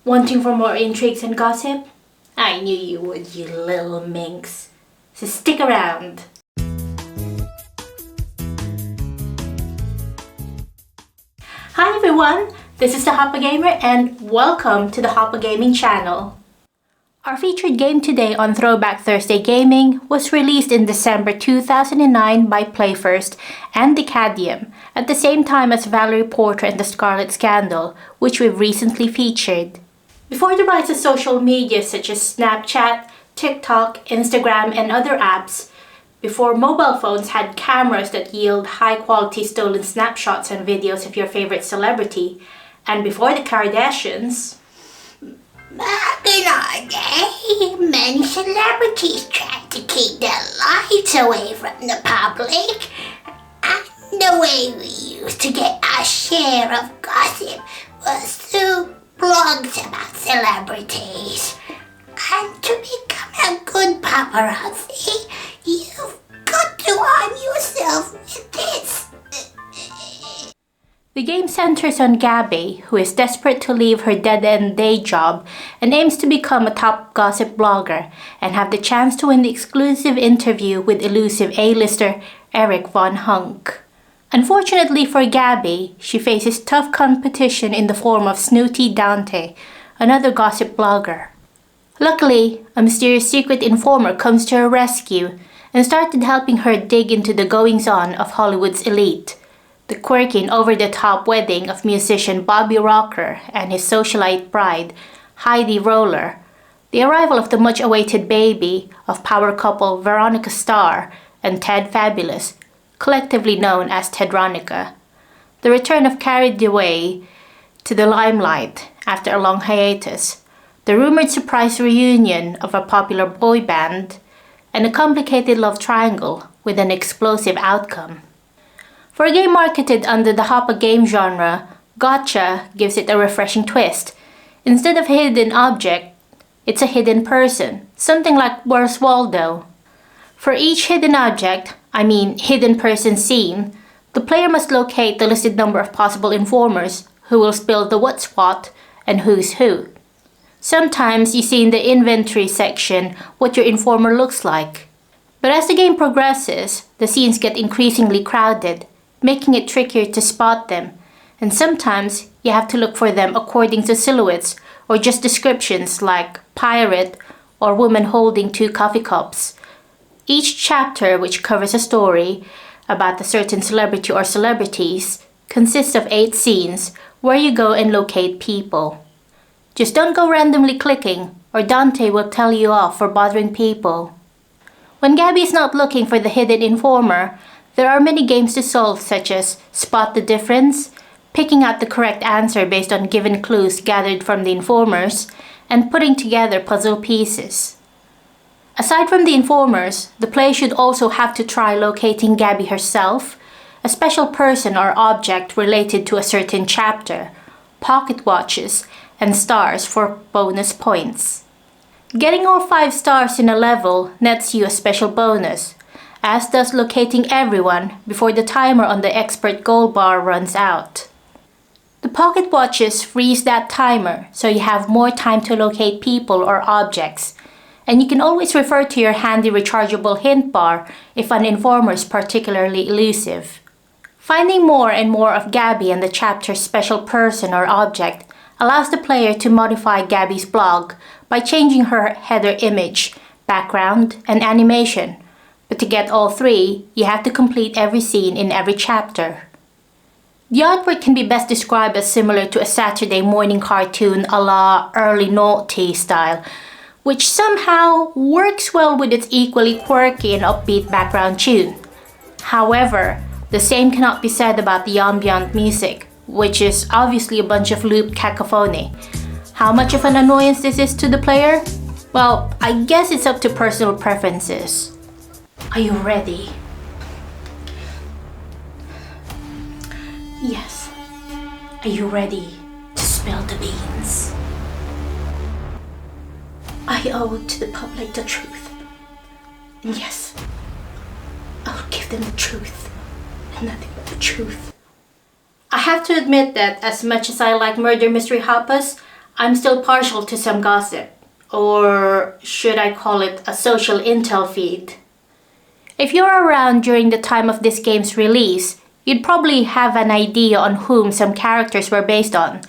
Wanting for more intrigues and gossip? I knew you would, you little minx. So stick around. Hi everyone, this is the HOPA Gamer and welcome to the HOPA Gaming channel. Our featured game today on Throwback Thursday Gaming was released in December 2009 by PlayFirst and Decadium at the same time as Valerie Porter and the Scarlet Scandal, which we've recently featured. Before the rise of social media such as Snapchat, TikTok, Instagram, and other apps, before mobile phones had cameras that yield high-quality stolen snapshots and videos of your favorite celebrity, and before the Kardashians, back in our day, many celebrities tried to keep their lives away from the public, and the way we used to get our share of gossip was through blogs about celebrities. And to become a good paparazzi, you've got to arm yourself with this. The game centers on Gabby, who is desperate to leave her dead-end day job and aims to become a top gossip blogger and have the chance to win the exclusive interview with elusive A-lister Eric Von Hunk. Unfortunately for Gabby, she faces tough competition in the form of Snooty Dante, another gossip blogger. Luckily, a mysterious secret informer comes to her rescue and started helping her dig into the goings-on of Hollywood's elite. The quirky and over-the-top wedding of musician Bobby Rocker and his socialite bride, Heidi Roller, the arrival of the much-awaited baby of power couple Veronica Starr and Ted Fabulous, collectively known as Tedronica, the return of Carried Away to the limelight after a long hiatus, the rumored surprise reunion of a popular boy band, and a complicated love triangle with an explosive outcome. For a game marketed under the HOPA game genre, Gotcha gives it a refreshing twist. Instead of a hidden object, it's a hidden person, something like Where's Waldo? For each hidden object, hidden person scene, the player must locate the listed number of possible informers who will spill the what's what and who's who. Sometimes you see in the inventory section what your informer looks like. But as the game progresses, the scenes get increasingly crowded, making it trickier to spot them, and sometimes you have to look for them according to silhouettes or just descriptions like pirate or woman holding 2 coffee cups. Each chapter, which covers a story about a certain celebrity or celebrities, consists of 8 scenes where you go and locate people. Just don't go randomly clicking, or Dante will tell you off for bothering people. When Gabby is not looking for the hidden informer, there are many games to solve, such as Spot the Difference, picking out the correct answer based on given clues gathered from the informers, and putting together puzzle pieces. Aside from the informers, the player should also have to try locating Gabby herself, a special person or object related to a certain chapter, pocket watches, and stars for bonus points. Getting all 5 stars in a level nets you a special bonus, as does locating everyone before the timer on the expert goal bar runs out. The pocket watches freeze that timer, so you have more time to locate people or objects, and you can always refer to your handy rechargeable hint bar if an informer is particularly elusive. Finding more and more of Gabby and the chapter's special person or object allows the player to modify Gabby's blog by changing her header image, background, and animation. But to get all 3, you have to complete every scene in every chapter. The artwork can be best described as similar to a Saturday morning cartoon a la early noughty style, which somehow works well with its equally quirky and upbeat background tune. However, the same cannot be said about the ambient music, which is obviously a bunch of looped cacophony. How much of an annoyance this is to the player? Well, I guess it's up to personal preferences. Are you ready? Yes. Are you ready to spill the beans? I owe to the public the truth. And yes, I'll give them the truth and nothing but the truth. I have to admit that as much as I like murder mystery hopas, I'm still partial to some gossip. Or should I call it a social intel feed? If you're around during the time of this game's release, you'd probably have an idea on whom some characters were based on.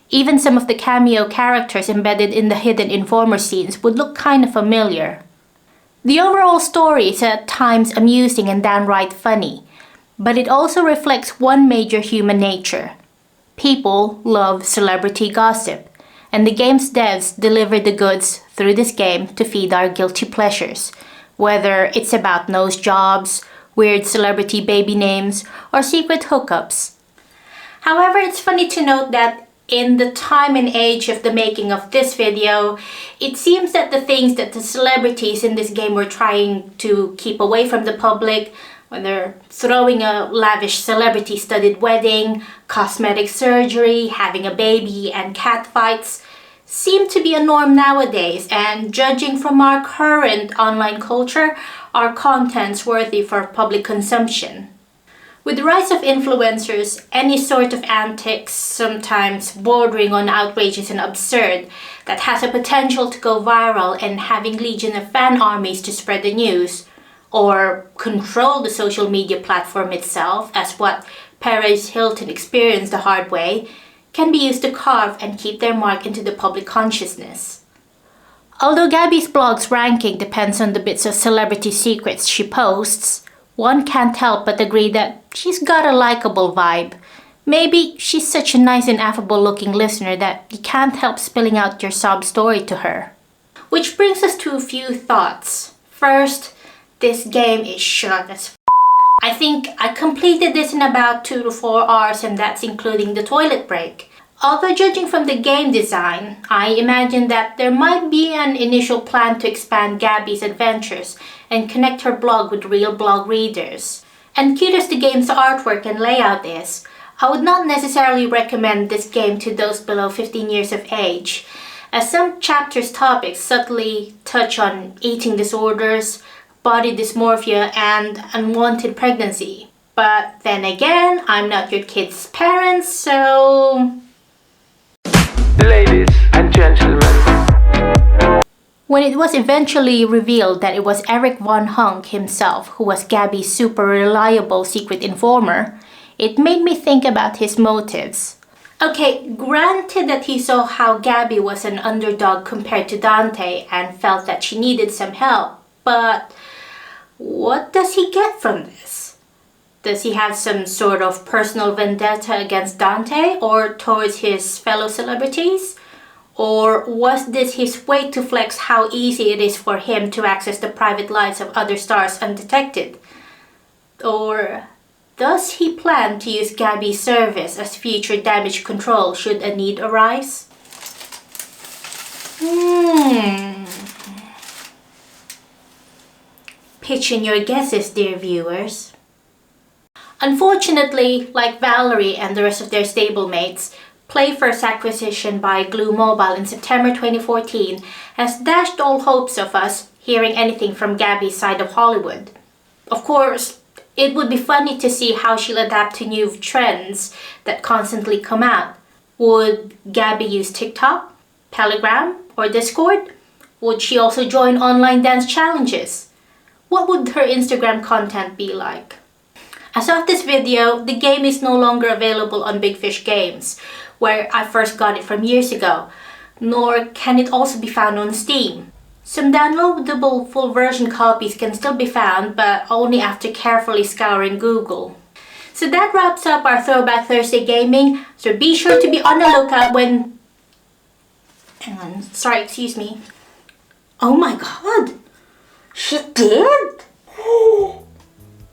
Even some of the cameo characters embedded in the hidden informer scenes would look kind of familiar. The overall story is at times amusing and downright funny, but it also reflects one major human nature. People love celebrity gossip, and the game's devs deliver the goods through this game to feed our guilty pleasures, whether it's about nose jobs, weird celebrity baby names, or secret hookups. However, it's funny to note that in the time and age of the making of this video, it seems that the things that the celebrities in this game were trying to keep away from the public, whether throwing a lavish celebrity-studded wedding, cosmetic surgery, having a baby, and catfights, seem to be a norm nowadays, and judging from our current online culture, are contents worthy for public consumption. With the rise of influencers, any sort of antics, sometimes bordering on outrageous and absurd, that has a potential to go viral and having legion of fan armies to spread the news, or control the social media platform itself, as what Perez Hilton experienced the hard way, can be used to carve and keep their mark into the public consciousness. Although Gabby's blog's ranking depends on the bits of celebrity secrets she posts, one can't help but agree that she's got a likable vibe. Maybe she's such a nice and affable looking listener that you can't help spilling out your sob story to her. Which brings us to a few thoughts. First, this game is short as I think I completed this in about 2 to 4 hours, and that's including the toilet break. Although judging from the game design, I imagine that there might be an initial plan to expand Gabby's adventures and connect her blog with real blog readers. And cute as the game's artwork and layout is, I would not necessarily recommend this game to those below 15 years of age, as some chapters' topics subtly touch on eating disorders, body dysmorphia, and unwanted pregnancy. But then again, I'm not your kid's parents, so... Ladies and gentlemen. When it was eventually revealed that it was Eric Von Hunk himself who was Gabby's super reliable secret informer, it made me think about his motives. Okay, granted that he saw how Gabby was an underdog compared to Dante and felt that she needed some help, but what does he get from this? Does he have some sort of personal vendetta against Dante or towards his fellow celebrities? Or was this his way to flex how easy it is for him to access the private lives of other stars undetected? Or does he plan to use Gabby's service as future damage control should a need arise? Pitch in your guesses, dear viewers. Unfortunately, like Valerie and the rest of their stablemates, Playfirst's acquisition by Glue Mobile in September 2014 has dashed all hopes of us hearing anything from Gabby's side of Hollywood. Of course, it would be funny to see how she'll adapt to new trends that constantly come out. Would Gabby use TikTok, Telegram, or Discord? Would she also join online dance challenges? What would her Instagram content be like? As of this video, the game is no longer available on Big Fish Games, where I first got it from years ago, nor can it also be found on Steam. Some downloadable full version copies can still be found, but only after carefully scouring Google. So that wraps up our Throwback Thursday Gaming, so be sure to be on the lookout when... Hang on, sorry, excuse me. Oh my god! She did?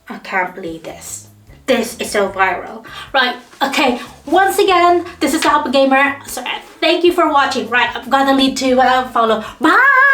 I can't believe this. This is so viral. Right, okay, once again, this is the HOPA Gamer. So thank you for watching. Right, I've got to lead to follow. Bye!